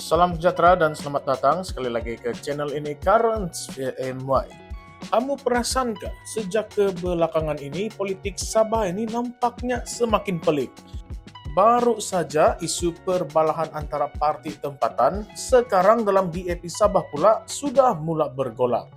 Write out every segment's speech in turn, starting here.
Salam sejahtera dan selamat datang sekali lagi ke channel ini Currents VMY. Kamu perasankah sejak kebelakangan ini politik Sabah ini nampaknya semakin pelik? Baru saja isu perbalahan antara parti tempatan, sekarang dalam DAP Sabah pula sudah mula bergolak.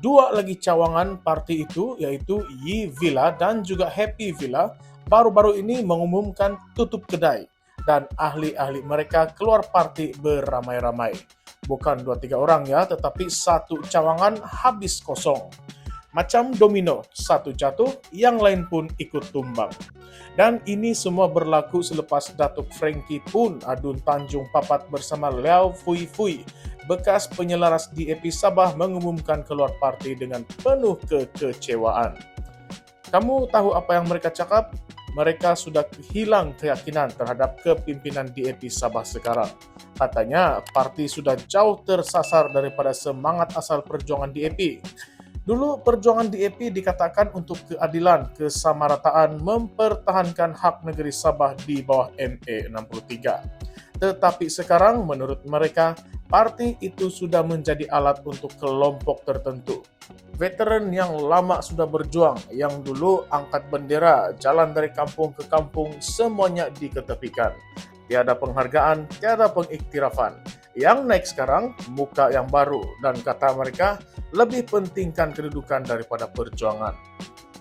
Dua lagi cawangan parti itu yaitu Yi Villa dan juga Happy Villa baru-baru ini mengumumkan tutup kedai. Dan ahli-ahli mereka keluar parti beramai-ramai. Bukan 2-3 orang ya, tetapi satu cawangan habis kosong. Macam domino, satu jatuh, yang lain pun ikut tumbang. Dan ini semua berlaku selepas Datuk Frankie pun adun Tanjung Papat bersama Liao Fui Fui, bekas penyelaras DAP Sabah mengumumkan keluar parti dengan penuh kekecewaan. Kamu tahu apa yang mereka cakap? Mereka sudah hilang keyakinan terhadap kepimpinan DAP Sabah sekarang. Katanya, parti sudah jauh tersasar daripada semangat asal perjuangan DAP. Dulu perjuangan DAP dikatakan untuk keadilan, kesamarataan, mempertahankan hak negeri Sabah di bawah MA 63. Tetapi sekarang menurut mereka, parti itu sudah menjadi alat untuk kelompok tertentu. Veteran yang lama sudah berjuang, yang dulu angkat bendera, jalan dari kampung ke kampung, semuanya diketepikan. Tiada penghargaan, tiada pengiktirafan. Yang naik sekarang, muka yang baru, dan kata mereka, lebih pentingkan kedudukan daripada perjuangan.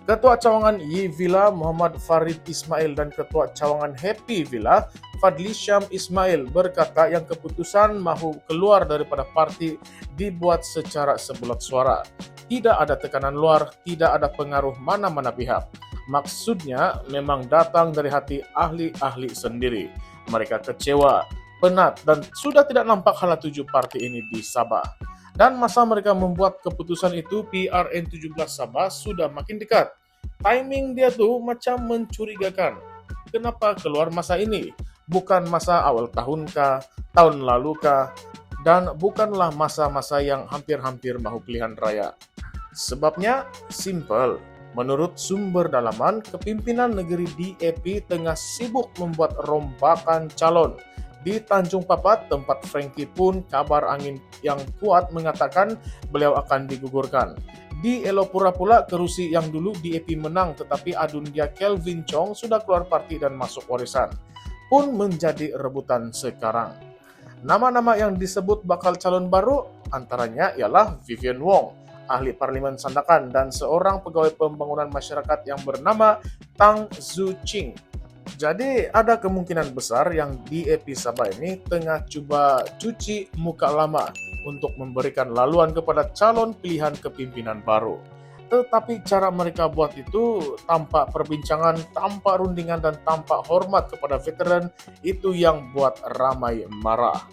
Ketua cawangan Yi Villa Muhammad Farid Ismail dan Ketua cawangan Happy Villa Fadli Syam Ismail berkata yang keputusan mahu keluar daripada parti dibuat secara sebulat suara. Tidak ada tekanan luar, tidak ada pengaruh mana-mana pihak. Maksudnya memang datang dari hati ahli-ahli sendiri. Mereka kecewa, penat, dan sudah tidak nampak hala tuju parti ini di Sabah. Dan masa mereka membuat keputusan itu, PRN 17 Sabah sudah makin dekat. Timing dia tuh macam mencurigakan. Kenapa keluar masa ini? Bukan masa awal tahun kah, tahun lalu kah, dan bukanlah masa-masa yang hampir-hampir mahu pilihan raya. Sebabnya simple. Menurut sumber dalaman, kepimpinan negeri DAP tengah sibuk membuat rombakan calon. Di Tanjung Papat, tempat Frankie pun kabar angin yang kuat mengatakan beliau akan digugurkan. Di Elopura pula, kerusi yang dulu DAP menang tetapi adun dia Kelvin Chong sudah keluar parti dan masuk warisan, pun menjadi rebutan sekarang. Nama-nama yang disebut bakal calon baru antaranya ialah Vivian Wong, ahli parlimen Sandakan, dan seorang pegawai pembangunan masyarakat yang bernama Tang Zu Ching. Jadi ada kemungkinan besar yang DAP Sabah ini tengah cuba cuci muka lama untuk memberikan laluan kepada calon pilihan kepimpinan baru. Tetapi cara mereka buat itu tanpa perbincangan, tanpa rundingan, dan tanpa hormat kepada veteran, itu yang buat ramai marah.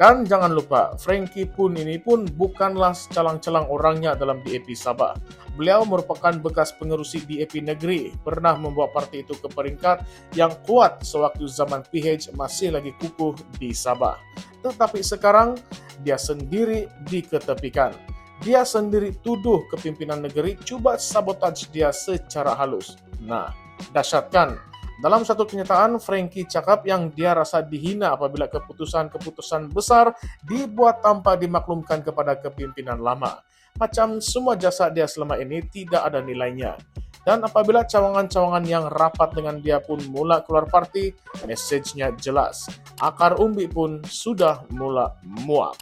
Dan jangan lupa, Frankie pun ini pun bukanlah calang-calang orangnya dalam DAP Sabah. Beliau merupakan bekas pengerusi DAP negeri, pernah membawa parti itu ke peringkat yang kuat sewaktu zaman PH masih lagi kukuh di Sabah. Tetapi sekarang, dia sendiri diketepikan. Dia sendiri tuduh kepimpinan negeri cuba sabotage dia secara halus. Nah, dahsyat kan? Dalam satu kenyataan, Frankie cakap yang dia rasa dihina apabila keputusan-keputusan besar dibuat tanpa dimaklumkan kepada kepimpinan lama. Macam semua jasa dia selama ini tidak ada nilainya. Dan apabila cawangan-cawangan yang rapat dengan dia pun mula keluar parti, mesejnya jelas. Akar umbi pun sudah mula muak.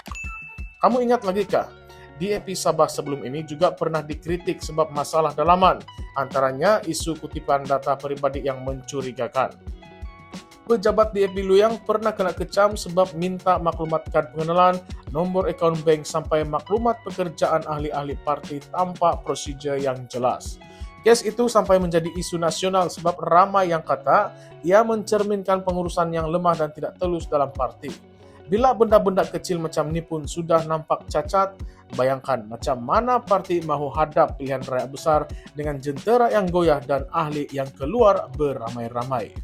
Kamu ingat lagi kah? DAP Sabah sebelum ini juga pernah dikritik sebab masalah dalaman, antaranya isu kutipan data pribadi yang mencurigakan. Pejabat DAP Luyang pernah kena kecam sebab minta maklumat kad pengenalan, nombor akaun bank sampai maklumat pekerjaan ahli-ahli parti tanpa prosedur yang jelas. Kes itu sampai menjadi isu nasional sebab ramai yang kata ia mencerminkan pengurusan yang lemah dan tidak telus dalam parti. Bila benda-benda kecil macam ni pun sudah nampak cacat, bayangkan macam mana parti mahu hadap pilihan raya besar dengan jentera yang goyah dan ahli yang keluar beramai-ramai.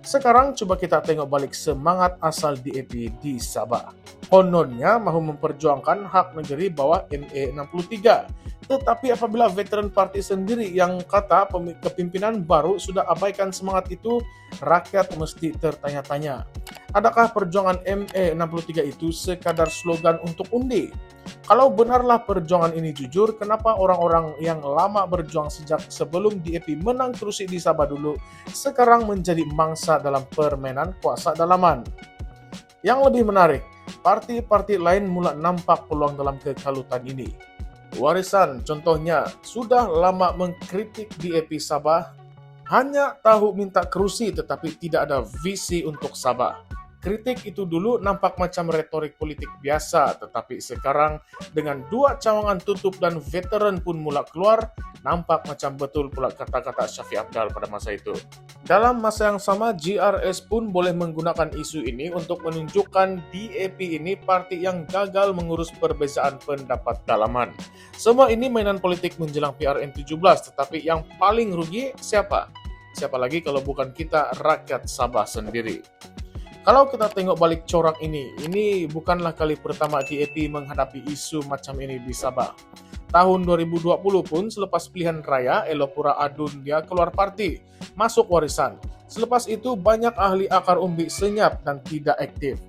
Sekarang cuba kita tengok balik semangat asal DAP di Sabah. Kononnya mahu memperjuangkan hak negeri bawah MA 63. Tetapi apabila veteran parti sendiri yang kata kepimpinan baru sudah abaikan semangat itu, rakyat mesti tertanya-tanya. Adakah perjuangan ME63 itu sekadar slogan untuk undi? Kalau benarlah perjuangan ini jujur, kenapa orang-orang yang lama berjuang sejak sebelum DAP menang kursi di Sabah dulu, sekarang menjadi mangsa dalam permainan kuasa dalaman? Yang lebih menarik, parti-parti lain mulai nampak peluang dalam kekalutan ini. Warisan, contohnya, sudah lama mengkritik DAP Sabah, hanya tahu minta kerusi tetapi tidak ada visi untuk Sabah. Kritik itu dulu nampak macam retorik politik biasa, tetapi sekarang dengan dua cawangan tutup dan veteran pun mula keluar, nampak macam betul pula kata-kata Syafiq Abdal pada masa itu. Dalam masa yang sama, GRS pun boleh menggunakan isu ini untuk menunjukkan DAP ini parti yang gagal mengurus perbezaan pendapat dalaman. Semua ini mainan politik menjelang PRN 17, tetapi yang paling rugi siapa? Siapa lagi kalau bukan kita, rakyat Sabah sendiri. Kalau kita tengok balik corak ini bukanlah kali pertama DAP menghadapi isu macam ini di Sabah. Tahun 2020 pun selepas pilihan raya, Elopura Adun dia keluar parti, masuk warisan. Selepas itu banyak ahli akar umbi senyap dan tidak aktif.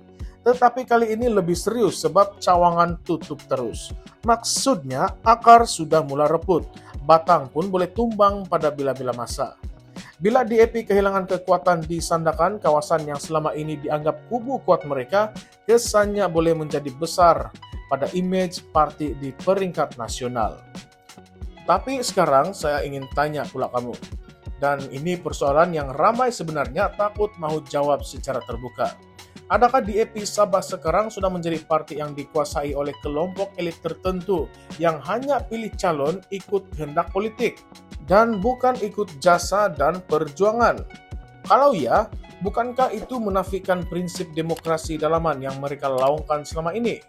Tetapi kali ini lebih serius sebab cawangan tutup terus. Maksudnya akar sudah mulai reput, batang pun boleh tumbang pada bila-bila masa. Bila DAP kehilangan kekuatan di Sandakan, kawasan yang selama ini dianggap kubu kuat mereka, kesannya boleh menjadi besar pada image parti di peringkat nasional. Tapi sekarang saya ingin tanya pula kamu, dan ini persoalan yang ramai sebenarnya takut mau jawab secara terbuka. Adakah DAP Sabah sekarang sudah menjadi parti yang dikuasai oleh kelompok elit tertentu yang hanya pilih calon ikut kehendak politik dan bukan ikut jasa dan perjuangan? Kalau ya, bukankah itu menafikan prinsip demokrasi dalaman yang mereka laungkan selama ini?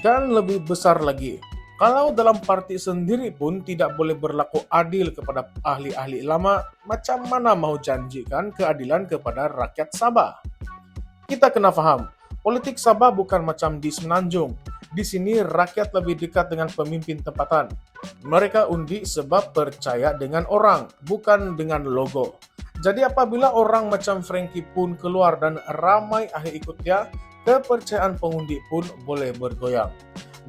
Dan lebih besar lagi, kalau dalam parti sendiri pun tidak boleh berlaku adil kepada ahli-ahli lama, macam mana mau janjikan keadilan kepada rakyat Sabah? Kita kena faham, politik Sabah bukan macam di Semenanjung. Di sini rakyat lebih dekat dengan pemimpin tempatan. Mereka undi sebab percaya dengan orang, bukan dengan logo. Jadi apabila orang macam Frankie pun keluar dan ramai ahli ikut dia, kepercayaan pengundi pun boleh bergoyang.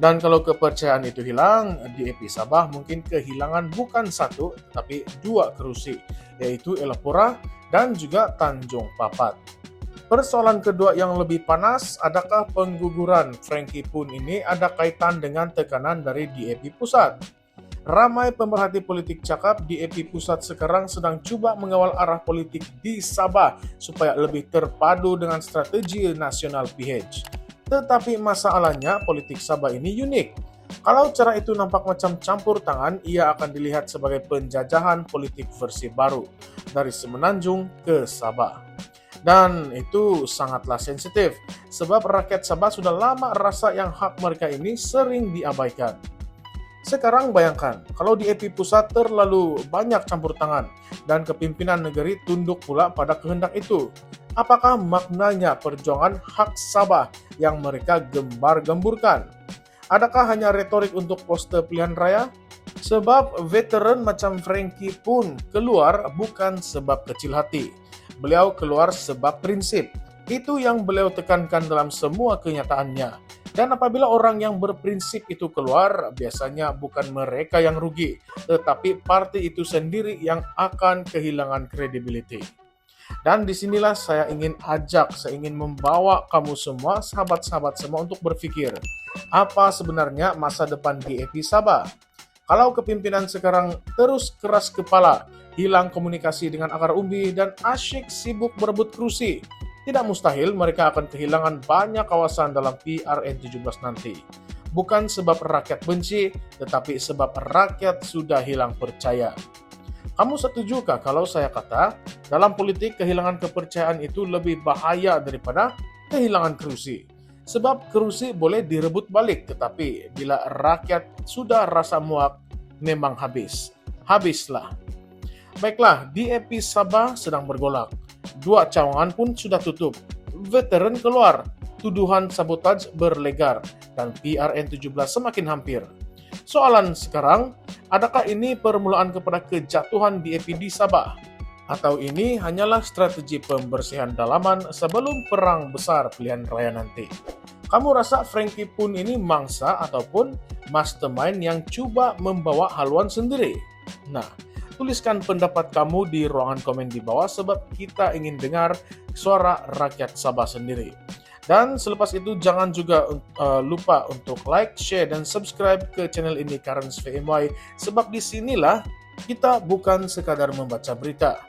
Dan kalau kepercayaan itu hilang, DAP Sabah mungkin kehilangan bukan satu, tapi dua kerusi, yaitu Elopura dan juga Tanjung Papat. Persoalan kedua yang lebih panas, adakah pengguguran Frankie Poon ini ada kaitan dengan tekanan dari DAP Pusat? Ramai pemerhati politik cakap DAP Pusat sekarang sedang cuba mengawal arah politik di Sabah supaya lebih terpadu dengan strategi nasional PH. Tetapi masalahnya politik Sabah ini unik. Kalau cara itu nampak macam campur tangan, ia akan dilihat sebagai penjajahan politik versi baru dari Semenanjung ke Sabah. Dan itu sangatlah sensitif, sebab rakyat Sabah sudah lama rasa yang hak mereka ini sering diabaikan. Sekarang bayangkan, kalau DAP Pusat terlalu banyak campur tangan, dan kepimpinan negeri tunduk pula pada kehendak itu. Apakah maknanya perjuangan hak Sabah yang mereka gembar-gemburkan? Adakah hanya retorik untuk poster pilihan raya? Sebab veteran macam Frankie pun keluar bukan sebab kecil hati. Beliau keluar sebab prinsip. Itu yang beliau tekankan dalam semua kenyataannya. Dan apabila orang yang berprinsip itu keluar, biasanya bukan mereka yang rugi, tetapi parti itu sendiri yang akan kehilangan credibility. Dan disinilah saya ingin membawa kamu semua, sahabat-sahabat semua untuk berpikir, apa sebenarnya masa depan DAP Sabah? Kalau kepimpinan sekarang terus keras kepala, hilang komunikasi dengan akar umbi, dan asyik sibuk berebut kursi, tidak mustahil mereka akan kehilangan banyak kawasan dalam PRN 17 nanti. Bukan sebab rakyat benci, tetapi sebab rakyat sudah hilang percaya. Kamu setujukah kalau saya kata, dalam politik kehilangan kepercayaan itu lebih bahaya daripada kehilangan kursi? Sebab kursi boleh direbut balik, tetapi bila rakyat sudah rasa muak, memang habislah. Baiklah, DAP Sabah sedang bergolak. Dua cawangan pun sudah tutup. Veteran keluar. Tuduhan sabotaj berlegar. Dan PRN 17 semakin hampir. Soalan sekarang, adakah ini permulaan kepada kejatuhan DAP di Sabah? Atau ini hanyalah strategi pembersihan dalaman sebelum perang besar pilihan raya nanti? Kamu rasa Frankie Poon ini mangsa ataupun mastermind yang coba membawa haluan sendiri? Nah, tuliskan pendapat kamu di ruangan komen di bawah sebab kita ingin dengar suara rakyat Sabah sendiri. Dan selepas itu jangan juga lupa untuk like, share, dan subscribe ke channel ini Currents VMY sebab disinilah kita bukan sekadar membaca berita.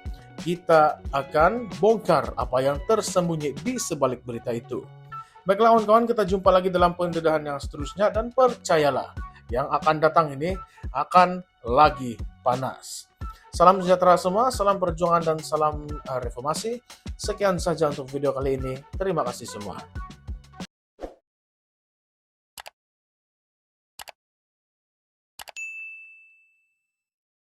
Kita akan bongkar apa yang tersembunyi di sebalik berita itu. Baiklah kawan-kawan, kita jumpa lagi dalam pendedahan yang seterusnya dan percayalah, yang akan datang ini akan lagi panas. Salam sejahtera semua, salam perjuangan dan salam reformasi. Sekian saja untuk video kali ini. Terima kasih semua.